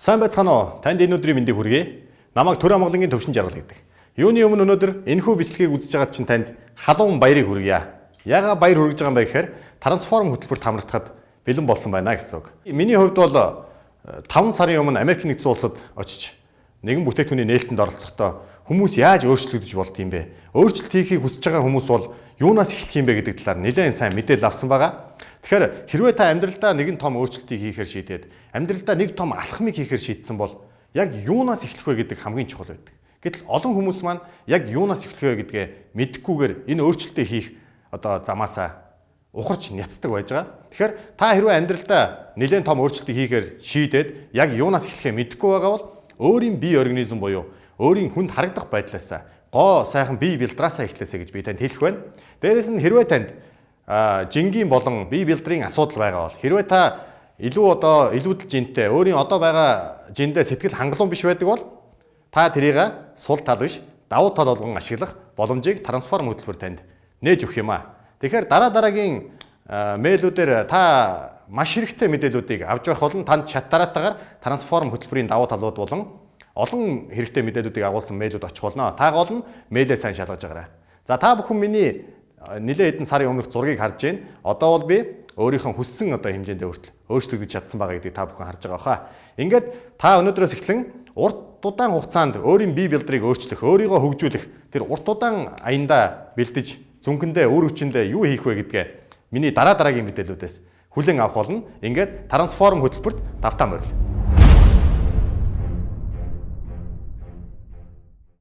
Сайн байцгаана уу? Танд энэ өдрийн мэндийг хүргэе. Намайг Төр Амгалангийн төвшин жаргал гэдэг. Юуны өмнө өнөөдөр энэхүү бичлэгийг үзэж байгаа чинь танд халуун баярыг хүргье. Яагаад баяр хүргэж байгаа юм бэ гэхээр трансформ хөтөлбөрт хамрагдахад бэлэн болсон байна гэсэн үг. Миний хувьд бол 5 сарын өмнө Америк нэгдсэн улсад очиж нэгэн бүтээгдэхүүний нээлтэнд оролцохдоо хүмүүс яаж өөрчлөгдөж болд юм бэ? Өөрчлөлт хийхийг хүсэж байгаа хүмүүс бол юунаас эхлэх юм бэ гэдэг талаар нэлээд сайн мэдээлэл авсан байгаа. Тэгэхээр хэрвээ та амьдралдаа нэгэн том өөрчлөлтийг хийхээр шийдээд амьдралдаа нэг том алхмыг хийхээр шийдсэн бол яг юунаас эхлэх вэ гэдэг хамгийн чухал байдаг. Гэтэл олон хүмүүс маань яг юунаас эхлэх вэ гэдгээ мэдэхгүйгээр энэ өөрчлөлтөө хийх замаасаа ухарч няцдаг байж байгаа. Тэгэхээр та хэрвээ амьдралдаа нэлээд том өөрчлөлтийг хийхээр шийдээд яг юунаас эхлэхээ мэдэхгүй байгаа бол өөрийн бие организм буюу өөрийн хүнд харагдах байдлаасаа гоо сайхан бие билдраасаа эхлэсэй гэж би танд хэлэх байна. Дээрээс нь хэрвээ танд жингийн болон бие билдрийн асуудал байгаа бол хэрвээ та илүүдэл жинтэй өөрийн одоо байгаа жиндээ сэтгэл хангалуун биш байдаг бол та тэрийг сул тал биш давуу тал болгон ашиглах боломжийг трансформ хөтөлбөр танд нээж өгөх юм аа. Тэгэхээр дараагийн мэйлүүдээр та маш хэрэгтэй мэдээллүүдийг авч явах болон танд чат дараатаагаар трансформ хөтөлбөрийн давуу талууд болон олон хэрэгтэй мэдээллүүдийг агуулсан мэйлүүд очих болно. Та гол нь мэйлээ сайн шалгаж байгаарай. За та бүхэн миний нэлээд хэдэн сарын өмнөх зургийг харж байна. Одоо бол би өөрийнхөө хүссэн хэмжээндээ хүртэл өөрчлөгдөж чадсан байгаа гэдгийг та бүхэн харж байгаа хаа. Ингээд та өнөөдрөөс эхлэн урт удаан хугацаанд өөрийн бие билдрийг өөрчлөх, өөрийгөө хөгжүүлэх тэр урт удаан аяндаа бэлдэж зүнхэндээ үр хүчиндээ юу хийх вэ гэдгээ миний дараагийн мэдээллүүдээс хүлээн авах болно. Ингээд трансформ хөтөлбөрт тавтаа морил.